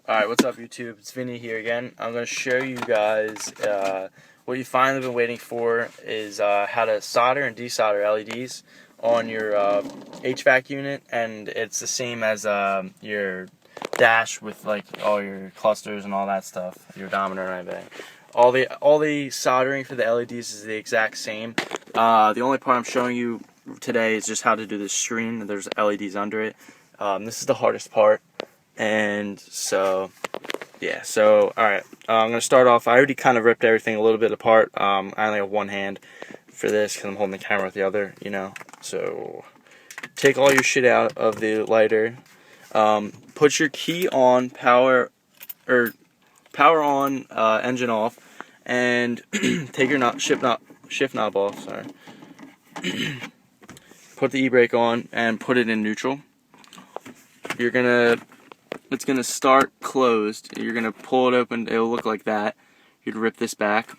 Alright, what's up YouTube? It's Vinnie here again. I'm going to show you guys what you finally been waiting for is how to solder and desolder LEDs on your HVAC unit, and it's the same as your dash with like all your clusters and all that stuff, your odometer and everything. All the soldering for the LEDs is the exact same. The only part I'm showing you today is just how to do this screen. There's LEDs under it. This is the hardest part. And so, yeah, so, alright, I'm going to start off. I already kind of ripped everything a little bit apart. I only have one hand for this because I'm holding the camera with the other, you know. So, take all your shit out of the lighter. Put your key on, power on, engine off, and take your shift knob off, sorry. Put the e-brake on and put it in neutral. It's gonna start closed. You're gonna pull it open, it'll look like that. You'd rip this back.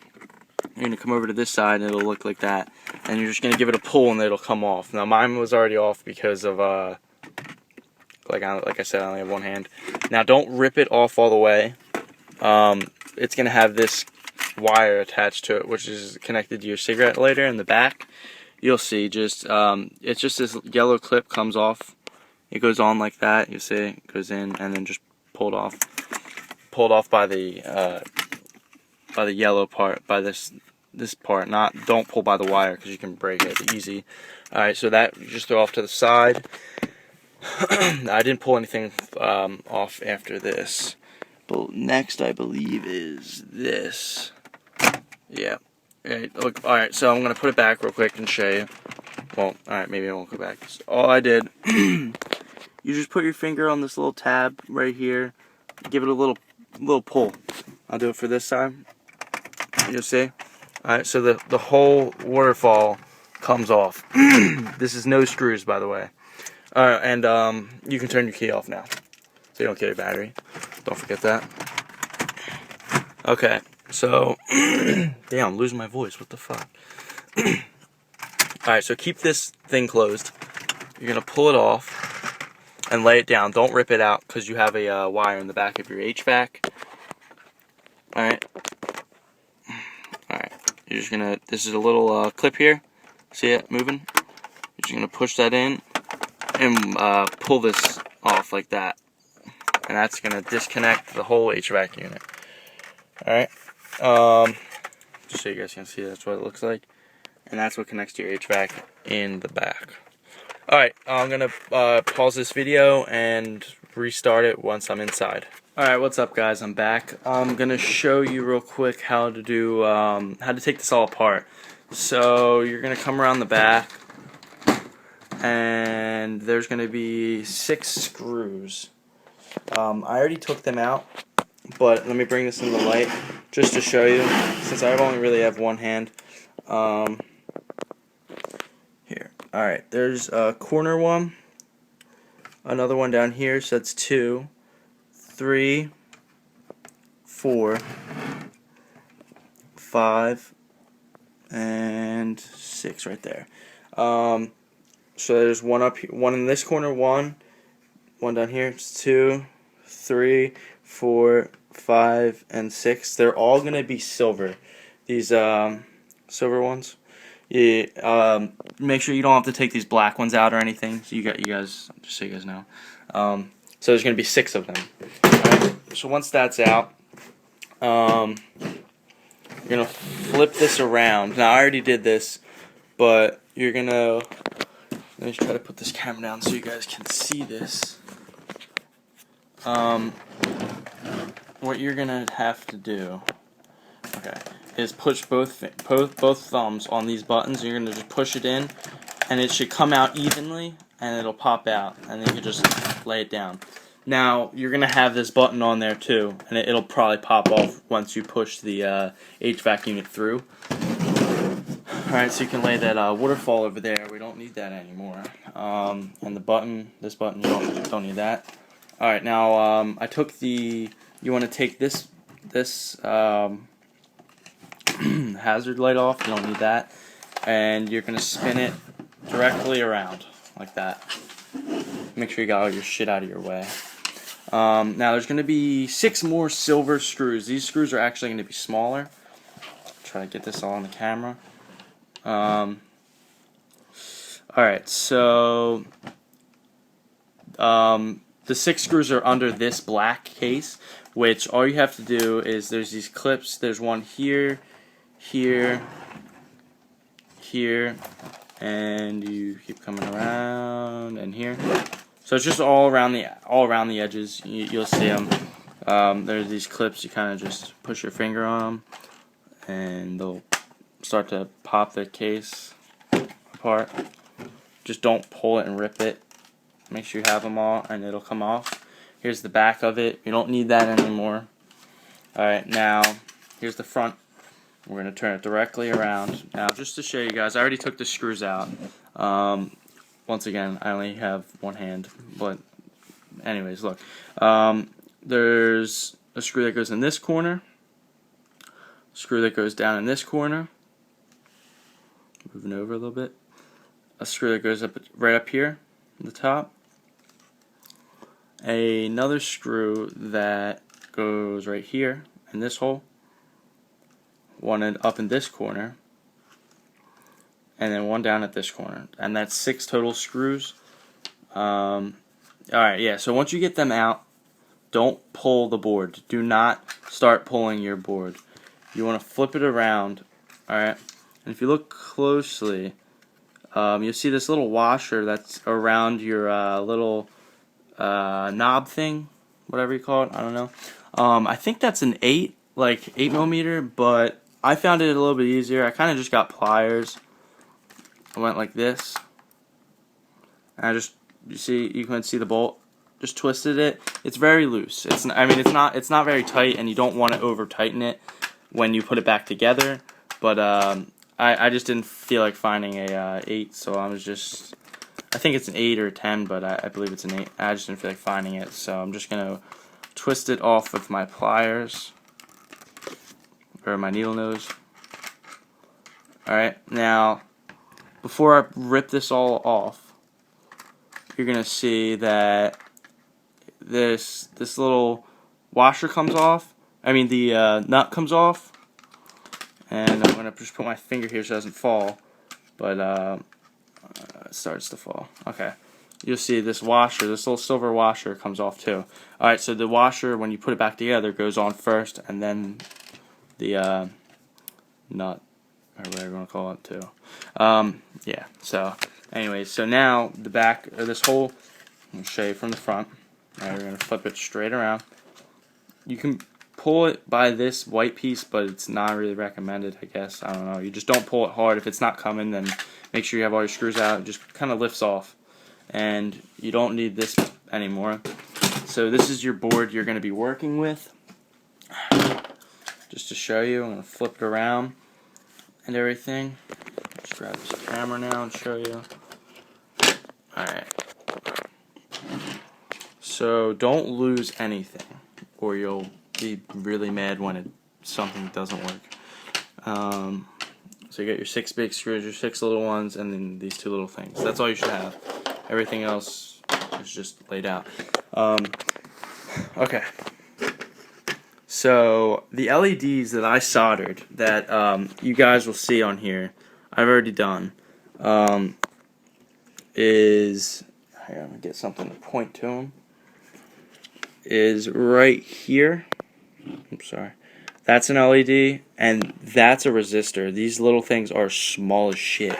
You're gonna come over to this side and it'll look like that. And you're just gonna give it a pull and it'll come off. Now mine was already off because of like I said, I only have one hand. Now don't rip it off all the way. It's gonna have this wire attached to it, which is connected to your cigarette lighter in the back. You'll see, just it's just this yellow clip comes off. It goes on like that, you see, it goes in and then just pulled off by the yellow part, by this part. Don't pull by the wire because you can break it easy. All right, so that you just throw off to the side. I didn't pull anything off after this, but next I believe is this. Yeah. All right, so I'm gonna put it back real quick and show you. Well, alright, maybe I won't go back. So all I did, you just put your finger on this little tab right here, give it a little pull. I'll do it for this side. You'll see. Alright, so the whole waterfall comes off. This is no screws, by the way. Alright, and you can turn your key off now, so you don't get your battery. Don't forget that. Okay, so, damn, I'm losing my voice. What the fuck? Alright, so keep this thing closed. You're going to pull it off and lay it down. Don't rip it out because you have a wire in the back of your HVAC. Alright. Alright. You're just going to, this is a little clip here. See it moving? You're just going to push that in and pull this off like that. And that's going to disconnect the whole HVAC unit. Alright. Just so you guys can see, that's what it looks like. And that's what connects to your HVAC in the back. Alright, I'm going to pause this video and restart it once I'm inside. Alright, what's up guys? I'm back. I'm going to show you real quick how to do, how to take this all apart. So, you're going to come around the back, and there's going to be 6 screws. I already took them out, but let me bring this in the light just to show you, since I only really have one hand. Here. Alright, there's a corner one, another one down here, so that's 2, 3, 4, 5, and 6 right there. So there's one up here, one in this corner, one down here, it's 2, 3, 4, 5, and 6. They're all going to be silver. These silver ones. Yeah, make sure you don't have to take these black ones out or anything. So you guys, just so you guys know. So there's going to be 6 of them. Alright, so once that's out, you're going to flip this around. Now I already did this, but you're going to, let me try to put this camera down so you guys can see this. What you're going to have to do, okay, is push both thumbs on these buttons. You're going to just push it in, and it should come out evenly, and it'll pop out, and then you can just lay it down. Now, you're going to have this button on there too, and it'll probably pop off once you push the HVAC unit through. Alright, so you can lay that waterfall over there. We don't need that anymore. And the button, this button, you don't need that. Alright, now, I took you want to take this hazard light off. You don't need that, and you're gonna spin it directly around like that. Make sure you got all your shit out of your way. Now there's going to be 6 more silver screws. These screws are actually going to be smaller. Try to get this all on the camera. Alright, so the 6 screws are under this black case, which all you have to do is there's these clips. There's one here, here, here, and you keep coming around, and here. So it's just all around the edges. You'll see them. There's these clips. You kind of just push your finger on them, and they'll start to pop the case apart. Just don't pull it and rip it. Make sure you have them all, and it'll come off. Here's the back of it. You don't need that anymore. Alright, now here's the front. We're going to turn it directly around. Now, just to show you guys, I already took the screws out. Once again, I only have one hand, but anyways, look. There's a screw that goes in this corner, a screw that goes down in this corner, moving over a little bit, a screw that goes up right up here at the top, another screw that goes right here in this hole, one up in this corner, and then one down at this corner, and that's 6 total screws. Alright, yeah, so once you get them out, don't pull the board. Do not start pulling your board. You want to flip it around, alright? And if you look closely, you'll see this little washer that's around your little knob thing, whatever you call it, I don't know. I think that's an 8mm, but I found it a little bit easier. I kind of just got pliers. I went like this, and I just, you can see the bolt. Just twisted it. It's very loose. It's not very tight, and you don't want to over tighten it when you put it back together. But I just didn't feel like finding a 8, so I think it's an 8 or a 10, but I believe it's an 8. I just didn't feel like finding it, so I'm just gonna twist it off with my pliers or my needle nose. All right, now, before I rip this all off, you're gonna see that this little washer comes off. I mean, the nut comes off, and I'm gonna just put my finger here so it doesn't fall, but it starts to fall. Okay, you'll see this washer, this little silver washer, comes off too. All right, so the washer, when you put it back together, goes on first, and then the nut, or whatever you want to call it too. Yeah, so anyways, so now the back of this hole, I'm going to show you from the front. Now we're going to flip it straight around. You can pull it by this white piece, but it's not really recommended, I guess. I don't know. You just don't pull it hard. If it's not coming, then make sure you have all your screws out. It just kind of lifts off, and you don't need this anymore. So this is your board you're going to be working with. Just to show you, I'm going to flip it around and everything. Just grab this camera now and show you. Alright. So don't lose anything, or you'll be really mad when something doesn't work. So you got your 6 big screws, your 6 little ones, and then these 2 little things. That's all you should have. Everything else is just laid out. Okay. So the LEDs that I soldered, that you guys will see on here, I've already done, is, here, I'm going to get something to point to them, is right here. I'm sorry. That's an LED, and that's a resistor. These little things are small as shit.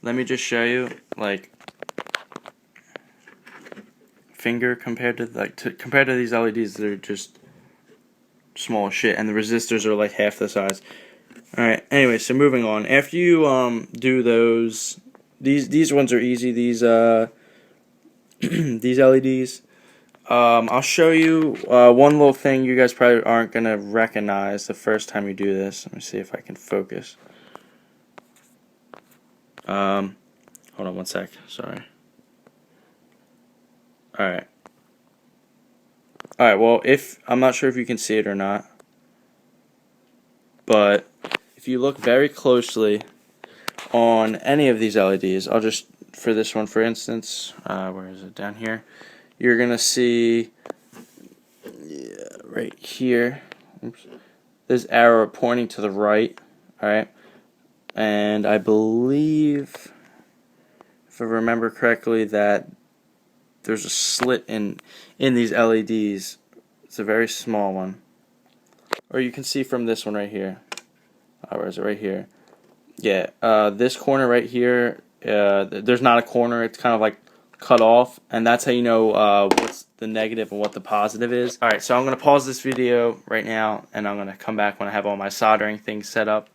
Let me just show you, like, finger compared to these LEDs, they're just small as shit, and the resistors are like half the size. Alright, anyway, so moving on. After you do those, these ones are easy, these these LEDs. I'll show you one little thing you guys probably aren't going to recognize the first time you do this. Let me see if I can focus. Hold on one sec, sorry. Alright. Alright, well, I'm not sure if you can see it or not, but if you look very closely on any of these LEDs, I'll just, for this one for instance, where is it, down here, you're going to see right here. Oops. This arrow pointing to the right. Alright. And I believe, if I remember correctly, that there's a slit in these LEDs. It's a very small one. Or you can see from this one right here. Where is it? Right here. Yeah, this corner right here, there's not a corner. It's kind of like cut off, and that's how you know what's the negative and what the positive is. Alright, so I'm going to pause this video right now, and I'm going to come back when I have all my soldering things set up.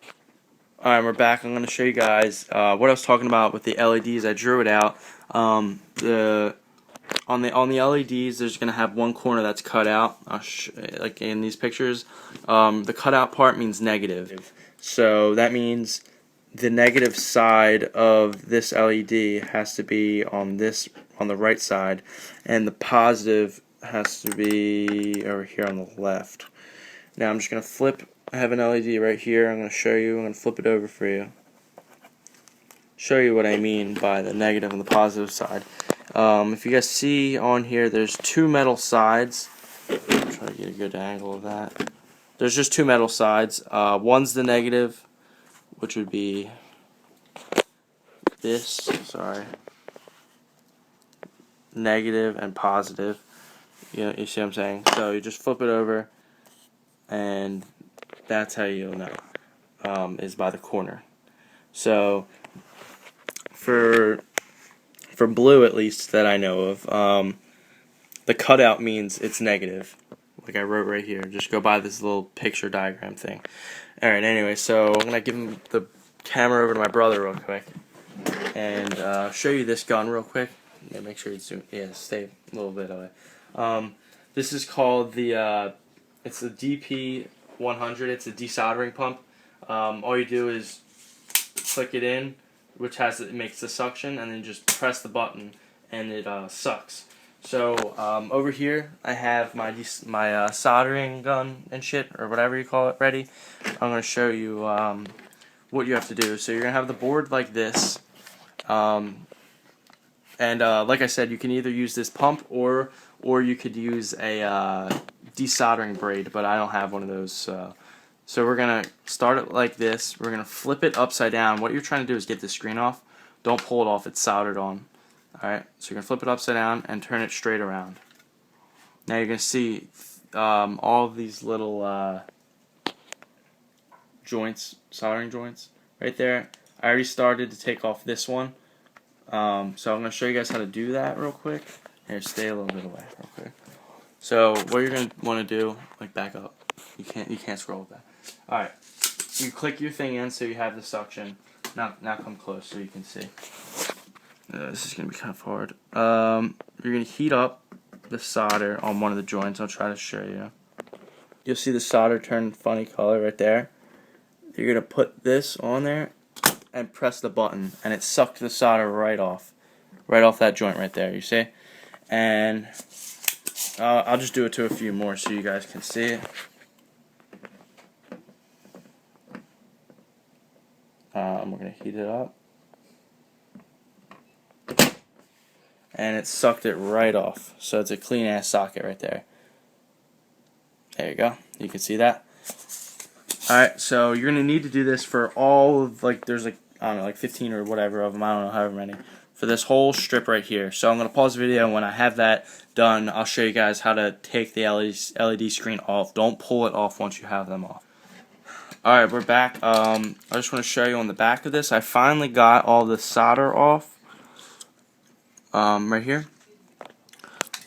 Alright, we're back. I'm going to show you guys what I was talking about with the LEDs. I drew it out. On the LEDs, there's going to have one corner that's cut out, like in these pictures. The cutout part means negative. So that means the negative side of this LED has to be on the right side, and the positive has to be over here on the left. Now I'm just going to flip. I have an LED right here. I'm going to show you. I'm going to flip it over for you. Show you what I mean by the negative and the positive side. If you guys see on here, there's two metal sides. Try to get a good angle of that. There's just two metal sides. One's the negative, which would be this. Sorry. Negative and positive. You see what I'm saying? So you just flip it over, and that's how you'll know. Is by the corner. So for blue, at least that I know of, the cutout means it's negative. Like I wrote right here. Just go by this little picture diagram thing. Alright, anyway, so I'm going to give the camera over to my brother real quick and show you this gun real quick. Yeah, make sure you zoom. Yeah, stay a little bit away. This is called it's the DP100. It's a desoldering pump. All you do is click it in, which it makes the suction, and then just press the button, and it sucks. So over here, I have my soldering gun and shit, or whatever you call it, ready. I'm going to show you what you have to do. So you're going to have the board like this, and like I said, you can either use this pump or you could use a desoldering braid, but I don't have one of those. So we're going to start it like this. We're going to flip it upside down. What you're trying to do is get the screen off. Don't pull it off. It's soldered on. Alright, so you're going to flip it upside down and turn it straight around. Now you're going to see all of these little soldering joints, right there. I already started to take off this one. So I'm going to show you guys how to do that real quick. Here, stay a little bit away real quick. So what you're going to want to do, like back up. You can't scroll with that. Alright, you click your thing in so you have the suction. Now come close so you can see. This is going to be kind of hard. You're going to heat up the solder on one of the joints. I'll try to show you. You'll see the solder turn funny color right there. You're going to put this on there and press the button, and it sucked the solder right off that joint right there, you see? And I'll just do it to a few more so you guys can see it. We're going to heat it up. And it sucked it right off. So it's a clean ass socket right there. There you go. You can see that. Alright, so you're going to need to do this for all of, there's I don't know, 15 or whatever of them. I don't know, however many. For this whole strip right here. So I'm going to pause the video, and when I have that done, I'll show you guys how to take the LED screen off. Don't pull it off once you have them off. Alright, we're back. I just want to show you on the back of this. I finally got all the solder off. Right here,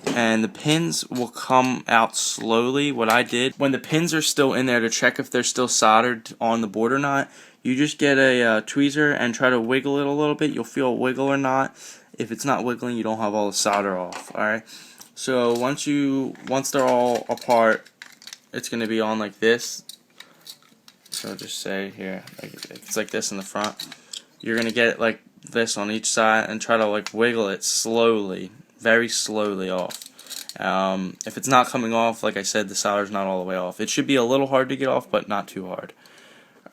and the pins will come out slowly. What I did, when the pins are still in there, to check if they're still soldered on the board or not, you just get a tweezer and try to wiggle it a little bit. You'll feel a wiggle or not. If it's not wiggling, you don't have all the solder off. Alright, so once they're all apart, it's going to be on like this. So just say here, it's like this in the front. You're going to get it like this on each side and try to wiggle it slowly, very slowly off. If it's not coming off, like I said, the solder's not all the way off. It should be a little hard to get off, but not too hard.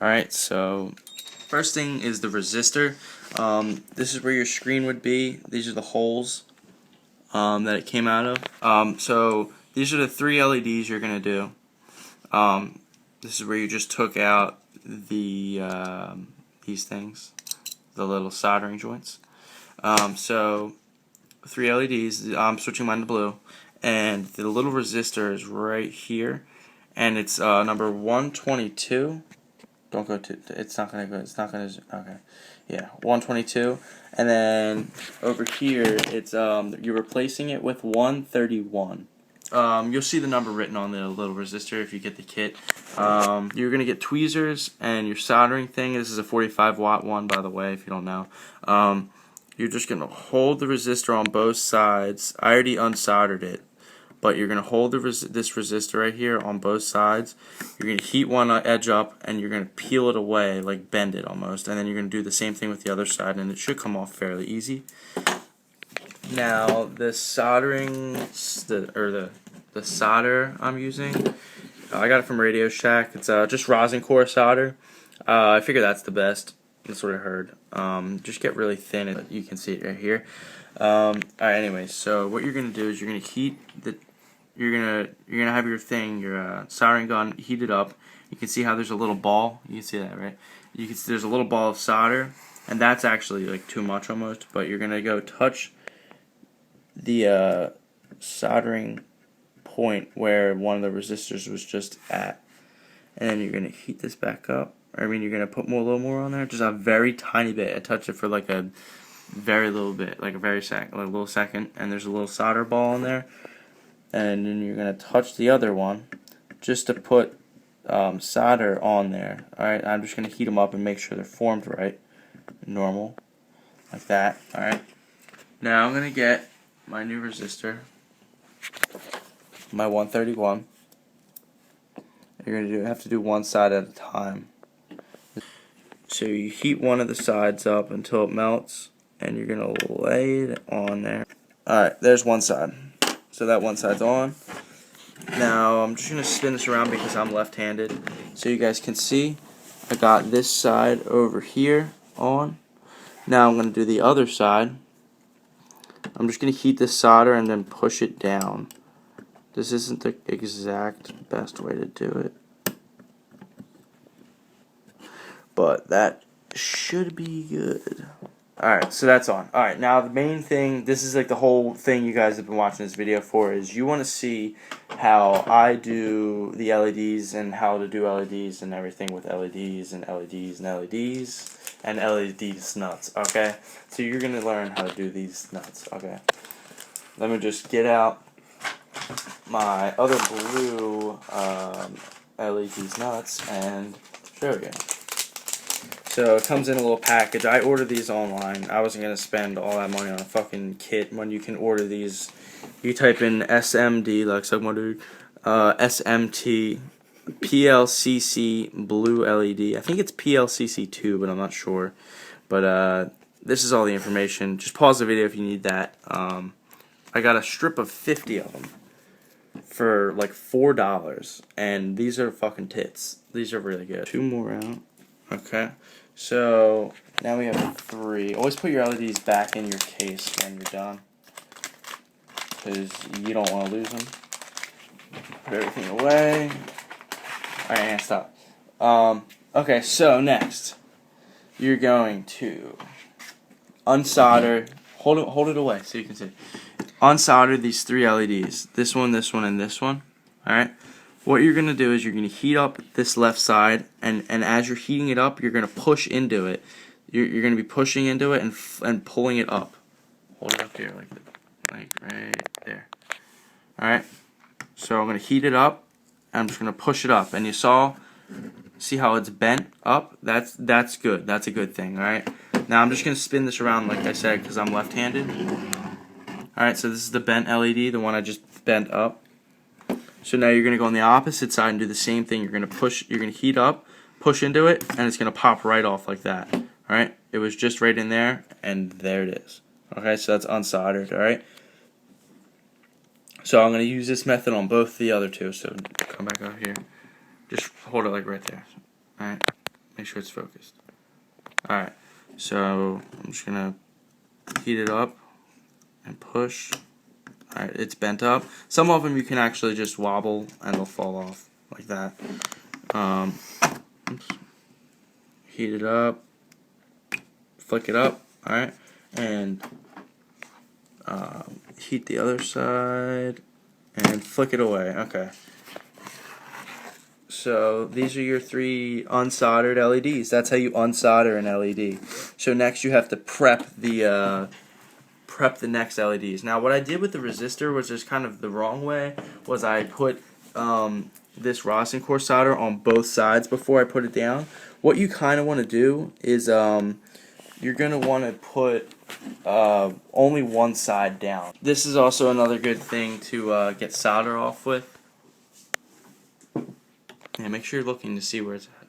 Alright, so first thing is the resistor. This is where your screen would be. These are the holes that it came out of. So these are the 3 LEDs you're going to do. This is where you just took out the these things, the little soldering joints. So 3 LEDs. I'm switching mine to blue, and the little resistor is right here, and it's number 122. Don't go to. It's not gonna go. It's not gonna. Okay, yeah, 122, and then over here it's you're replacing it with 131. You'll see the number written on the little resistor if you get the kit. You're going to get tweezers and your soldering thing. This is a 45-watt one, by the way, if you don't know. You're just going to hold the resistor on both sides. I already unsoldered it, but you're going to hold this resistor right here on both sides. You're going to heat one edge up, and you're going to peel it away, like bend it almost. And then you're going to do the same thing with the other side, and it should come off fairly easy. Now, the soldering, the solder I'm using, I got it from Radio Shack. It's just rosin core solder. I figure that's the best. That's what I heard. Just get really thin. You can see it right here. Alright, anyway, so what you're gonna do is you're gonna heat the. You're gonna have your thing, your soldering gun, heat it up. You can see how there's a little ball. You can see that, right? You can see there's a little ball of solder, and that's actually like too much almost. But you're gonna go touch the soldering point where one of the resistors was just at, and then you're gonna heat this back up. I mean, you're gonna put a little more on there, just a very tiny bit. I touch it for like a very little bit, like a little second, and there's a little solder ball in there, and then you're gonna touch the other one just to put solder on there. All right, I'm just gonna heat them up and make sure they're formed right, normal, like that. All right. Now I'm gonna get my new resistor, my 131. You're gonna have to do one side at a time. So you heat one of the sides up until it melts, and you're gonna lay it on there. Alright, there's one side. So that one side's on. Now I'm just gonna spin this around because I'm left-handed, so you guys can see I got this side over here on. Now I'm gonna do the other side. I'm just gonna heat the solder and then push it down. This isn't the exact best way to do it, but that should be good. Alright, so that's on. Alright, now the main thing, this is like the whole thing you guys have been watching this video for, is you want to see how I do the LEDs and how to do LEDs and everything with LEDs and LEDs and LEDs and LEDs nuts, okay? So you're going to learn how to do these nuts, okay? Let me just get out my other blue LEDs nuts and show you. So it comes in a little package. I ordered these online. I wasn't going to spend all that money on a fucking kit when you can order these. You type in SMD, like someone do, SMT, PLCC blue LED. I think it's PLCC2, but I'm not sure. But this is all the information. Just pause the video if you need that. I got a strip of 50 of them for like $4, and these are fucking tits. These are really good. 2 more out. Okay. So now we have 3. Always put your LEDs back in your case when you're done, because you don't want to lose them. Put everything away. Alright, stop. Okay, so next, you're going to unsolder. Hold it away so you can see. Unsolder these 3 LEDs. This one, and this one. Alright? What you're going to do is you're going to heat up this left side, and as you're heating it up, you're going to push into it. You're going to be pushing into it and pulling it up. Hold it up here like right there. Alright? So I'm going to heat it up, and I'm just going to push it up. And you see how it's bent up? That's good. That's a good thing, alright? Now I'm just going to spin this around like I said because I'm left-handed. Alright, so this is the bent LED, the one I just bent up. So now you're going to go on the opposite side and do the same thing. You're going to heat up, push into it, and it's going to pop right off like that. Alright? It was just right in there, and there it is. Okay, so that's unsoldered, alright? So I'm going to use this method on both the other 2. So come back out here. Just hold it like right there. Alright? Make sure it's focused. Alright, so I'm just going to heat it up and push. Alright, it's bent up. Some of them you can actually just wobble and they'll fall off like that. Oops. Heat it up, flick it up, alright, and heat the other side and flick it away. Okay. So these are your 3 unsoldered LEDs. That's how you unsolder an LED. So next you have to prep the next LEDs. Now what I did with the resistor, which is kind of the wrong way, was I put this rosin core solder on both sides before I put it down. What you kind of want to do is you're going to want to put only one side down. This is also another good thing to get solder off with. Yeah, make sure you're looking to see where it's at.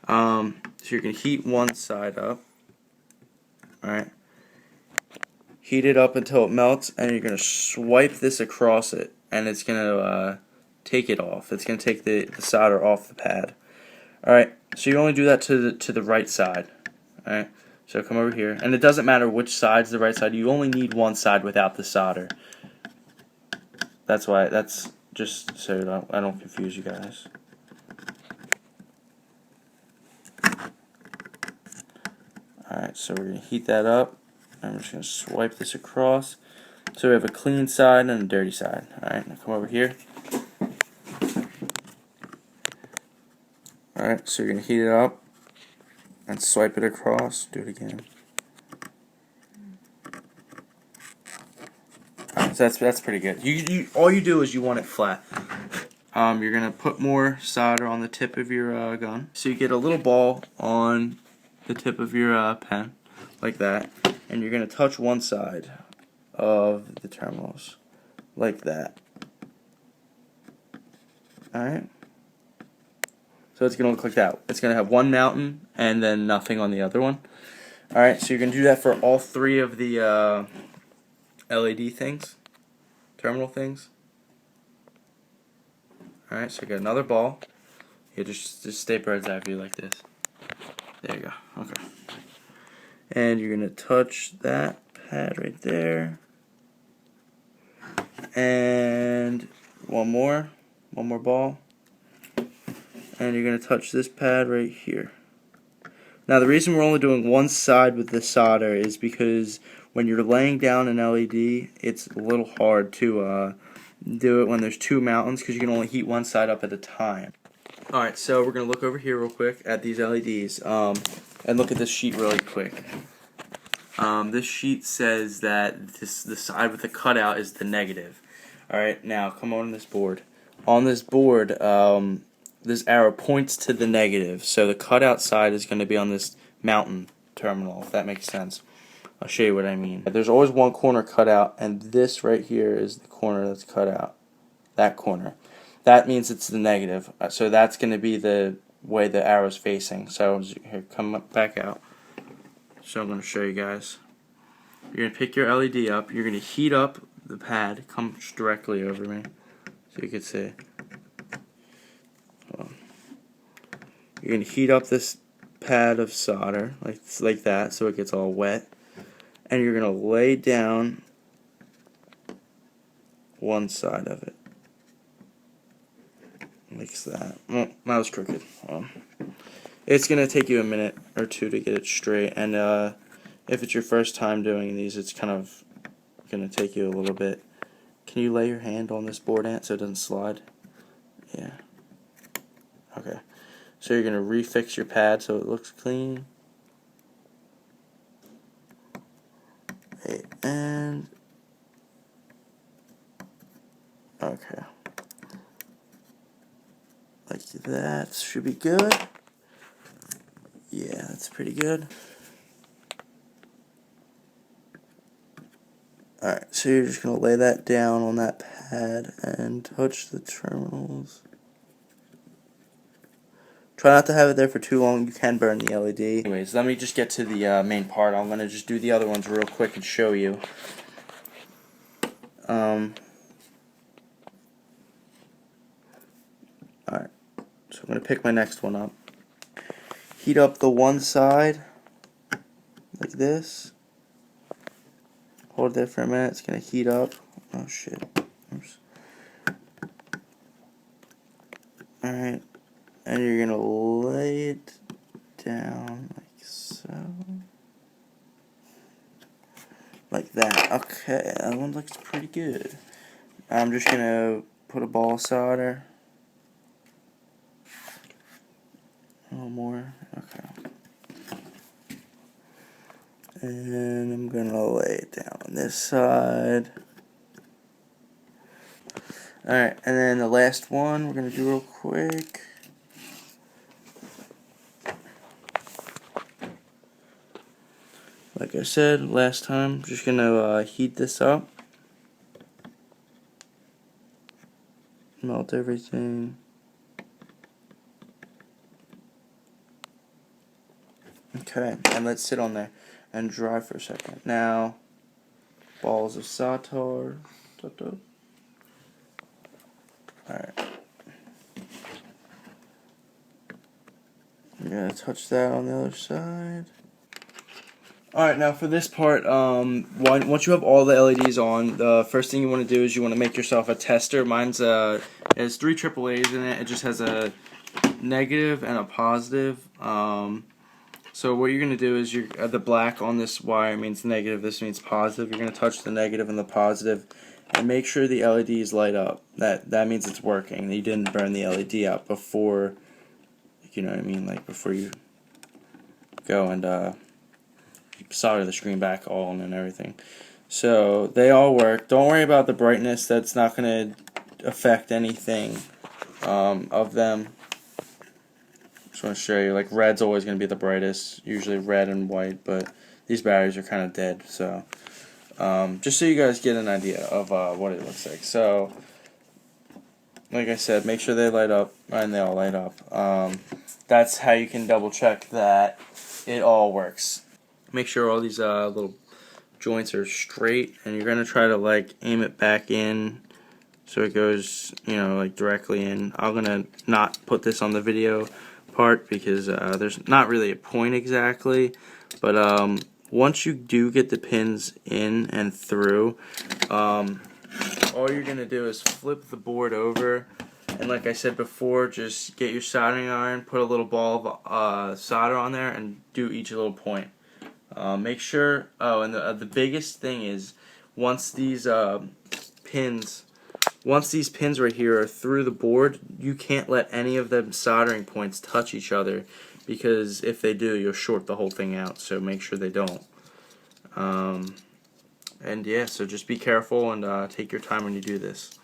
So you're going to heat one side up. Alright. Heat it up until it melts, and you're going to swipe this across it, and it's going to take it off. It's going to take the solder off the pad. Alright, so you only do that to the right side. Alright, so come over here, and it doesn't matter which side's the right side. You only need one side without the solder. That's why, that's just so I don't confuse you guys. Alright, so we're going to heat that up. I'm just going to swipe this across. So we have a clean side and a dirty side. Alright, now come over here. Alright, so you're going to heat it up and swipe it across. Do it again. Alright, so that's pretty good. All you do is you want it flat. You're going to put more solder on the tip of your gun. So you get a little ball on the tip of your pen, like that, and you're going to touch one side of the terminals, like that. Alright? So it's going to look like that. It's going to have one mountain and then nothing on the other one. Alright, so you're going to do that for all 3 of the LED things, terminal things. Alright, so you got another ball. You just stay bird's eye view like this. There you go. Okay. And you're going to touch that pad right there. And one more ball. And you're going to touch this pad right here. Now the reason we're only doing one side with the solder is because when you're laying down an LED, it's a little hard to do it when there's 2 mountains because you can only heat one side up at a time. Alright, so we're going to look over here real quick at these LEDs and look at this sheet really quick. This sheet says that the side with the cutout is the negative. Alright, now come on this board. On this board, this arrow points to the negative, so the cutout side is going to be on this mountain terminal, if that makes sense. I'll show you what I mean. There's always one corner cut out, and this right here is the corner that's cut out. That corner. That means it's the negative. So that's going to be the way the arrow's facing. So here, come back out. So I'm going to show you guys. You're going to pick your LED up. You're going to heat up the pad. Come directly over me so you can see. You're going to heat up this pad of solder like that so it gets all wet. And you're going to lay down one side of it. Like that. Well, that was crooked. It's going to take you a minute or 2 to get it straight. And if it's your first time doing these, it's kind of going to take you a little bit. Can you lay your hand on this board, Ant, so it doesn't slide? Yeah. Okay. So you're going to refix your pad so it looks clean. Okay, and okay. Like that should be good. Yeah, that's pretty good. Alright, so you're just going to lay that down on that pad and touch the terminals. Try not to have it there for too long, you can burn the LED. Anyways, let me just get to the main part. I'm going to just do the other ones real quick and show you. Alright, so I'm going to pick my next one up. Heat up the one side, like this. Hold it there for a minute, it's going to heat up. Oh shit. Oops. Alright. And you're gonna lay it down like so. Like that. Okay, that one looks pretty good. I'm just gonna put a ball of solder. A little more. Okay. And I'm gonna lay it down on this side. Alright, and then the last one we're gonna do real quick. Like I said last time, just gonna heat this up. Melt everything. Okay, and let's sit on there and dry for a second. Now, balls of solder. Alright. I'm gonna touch that on the other side. Alright, now for this part, once you have all the LEDs on, the first thing you want to do is you want to make yourself a tester. Mine's has 3 AAAs in it. It just has a negative and a positive. So what you're going to do is the black on this wire means negative, this means positive. You're going to touch the negative and the positive and make sure the LEDs light up. That means it's working. You didn't burn the LED out before, you know what I mean, like before you go and solder the screen back on and everything. So they all work. Don't worry about the brightness. That's not going to affect anything of them. Just want to show you, like red's always going to be the brightest, usually red and white, but these batteries are kind of dead. So just so you guys get an idea of what it looks like. So like I said, make sure they light up, and they all light up. That's how you can double check that it all works. Make sure all these little joints are straight, and you're going to try to like aim it back in so it goes, you know, like directly in. I'm going to not put this on the video part because there's not really a point exactly, but once you do get the pins in and through, all you're going to do is flip the board over, and like I said before, just get your soldering iron, put a little ball of solder on there, and do each little point. Make sure, and the biggest thing is once these pins right here are through the board, you can't let any of them soldering points touch each other, because if they do, you'll short the whole thing out, so make sure they don't. And yeah, so just be careful and take your time when you do this.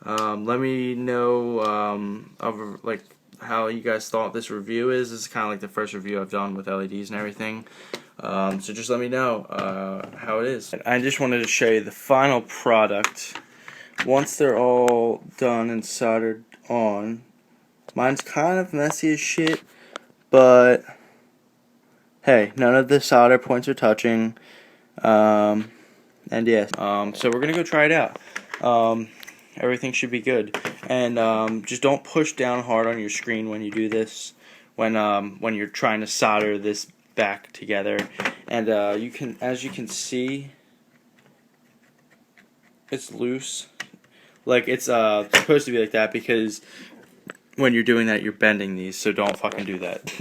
Let me know like how you guys thought this review is. This is kind of like the first review I've done with LEDs and everything. So just let me know how it is. I just wanted to show you the final product. Once they're all done and soldered on, mine's kind of messy as shit, but hey, none of the solder points are touching. And yes, so we're gonna go try it out. Everything should be good, and just don't push down hard on your screen when you do this. When you're trying to solder this back together, and you can, as you can see, it's loose. Like it's supposed to be like that because when you're doing that, you're bending these. So don't fucking do that.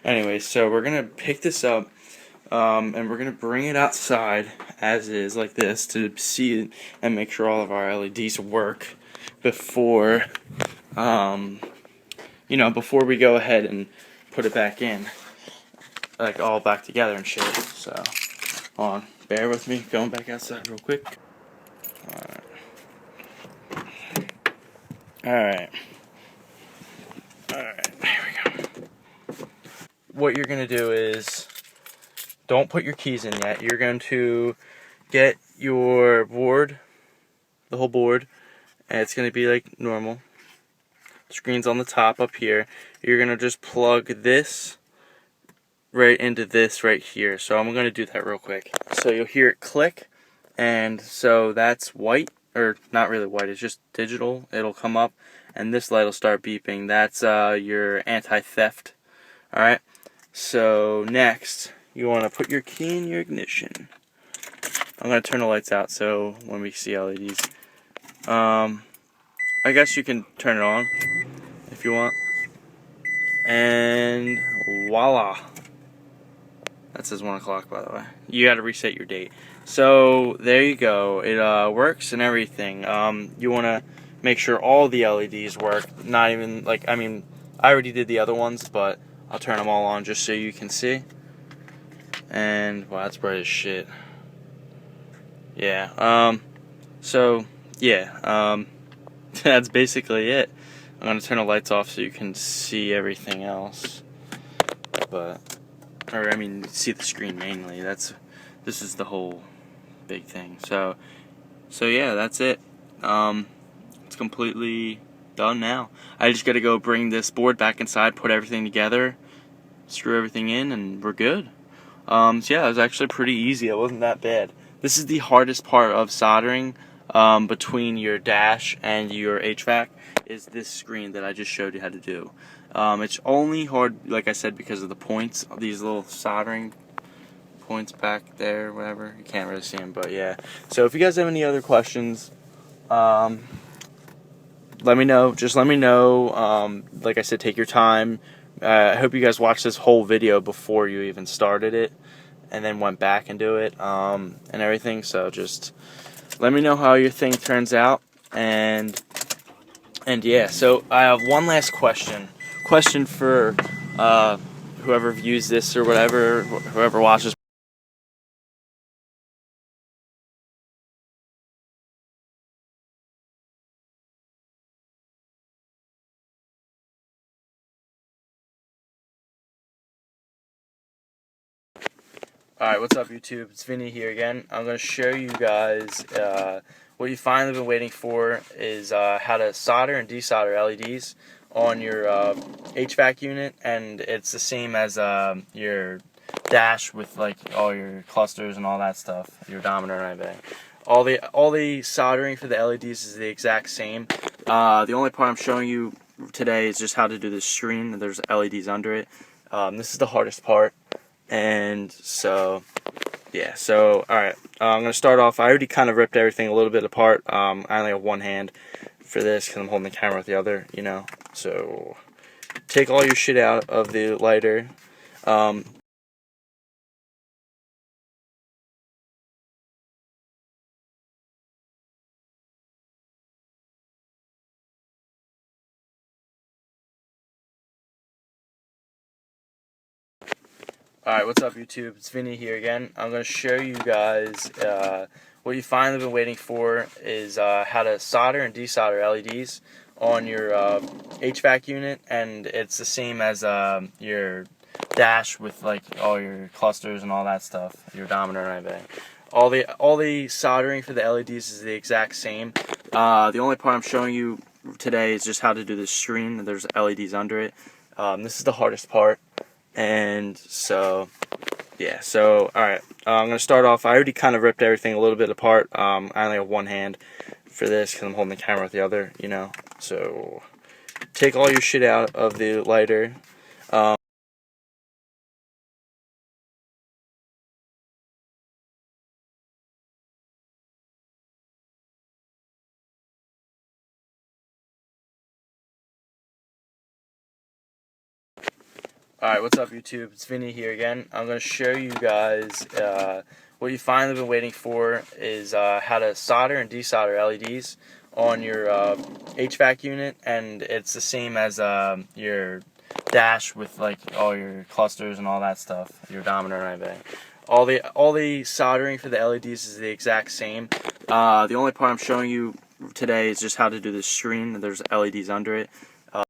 Anyway, so we're gonna pick this up. And we're going to bring it outside as is, like this, to see it and make sure all of our LEDs work before, you know, before we go ahead and put it back in, like all back together and shit. So, hold on, bear with me, going back outside real quick. Alright, here we go. What you're going to do is, don't put your keys in yet. You're going to get your board, the whole board, and it's going to be like normal. Screen's on the top up here. You're going to just plug this right into this right here. So I'm going to do that real quick. So you'll hear it click, and so that's white, or not really white, it's just digital. It'll come up, and this light will start beeping. That's your anti-theft. Alright, so next, you want to put your key in your ignition. I'm going to turn the lights out so when we see LEDs. I guess you can turn it on if you want. And voila. That says 1 o'clock, by the way. You got to reset your date. So there you go. It works and everything. You want to make sure all the LEDs work. Not even like, I mean, I already did the other ones, but I'll turn them all on just so you can see. And wow, that's bright as shit. Yeah. So yeah. That's basically it. I'm gonna turn the lights off so you can see everything else. Or I mean, see the screen mainly. This is the whole big thing. So yeah, that's it. It's completely done now. I just gotta go bring this board back inside, put everything together, screw everything in, and we're good. So yeah, it was actually pretty easy. It wasn't that bad. This is the hardest part of soldering between your dash and your HVAC is this screen that I just showed you how to do. It's only hard, like I said, because of the points, these little soldering points back there, whatever. You can't really see them, but yeah. So if you guys have any other questions, let me know. Just let me know. Like I said, take your time. I hope you guys watched this whole video before you even started it, and then went back and do it, and everything. So just let me know how your thing turns out, and yeah. So I have one last question for whoever views this or whatever, whoever watches. Alright, what's up YouTube? It's Vinnie here again. I'm going to show you guys what you finally been waiting for is how to solder and desolder LEDs on your HVAC unit, and it's the same as your dash with like all your clusters and all that stuff, your odometer and everything. All the soldering for the LEDs is the exact same. The only part I'm showing you today is just how to do this screen. There's LEDs under it. This is the hardest part. And so, yeah, so, alright, I'm going to start off. I already kind of ripped everything a little bit apart. I only have one hand for this because I'm holding the camera with the other, you know. So, take all your shit out of the lighter. Alright, what's up YouTube? It's Vinnie here again. I'm going to show you guys what you finally been waiting for is how to solder and desolder LEDs on your HVAC unit, and it's the same as your dash with like all your clusters and all that stuff, your odometer and everything. All the soldering for the LEDs is the exact same. The only part I'm showing you today is just how to do this screen. There's LEDs under it. This is the hardest part. And so, yeah, so, alright, I'm going to start off. I already kind of ripped everything a little bit apart. I only have one hand for this because I'm holding the camera with the other, you know. So, take all your shit out of the lighter. Alright, what's up YouTube? It's Vinnie here again. I'm going to show you guys what you finally been waiting for is how to solder and desolder LEDs on your HVAC unit, and it's the same as your dash with like all your clusters and all that stuff, your odometer and everything. All the soldering for the LEDs is the exact same. The only part I'm showing you today is just how to do this screen. There's LEDs under it.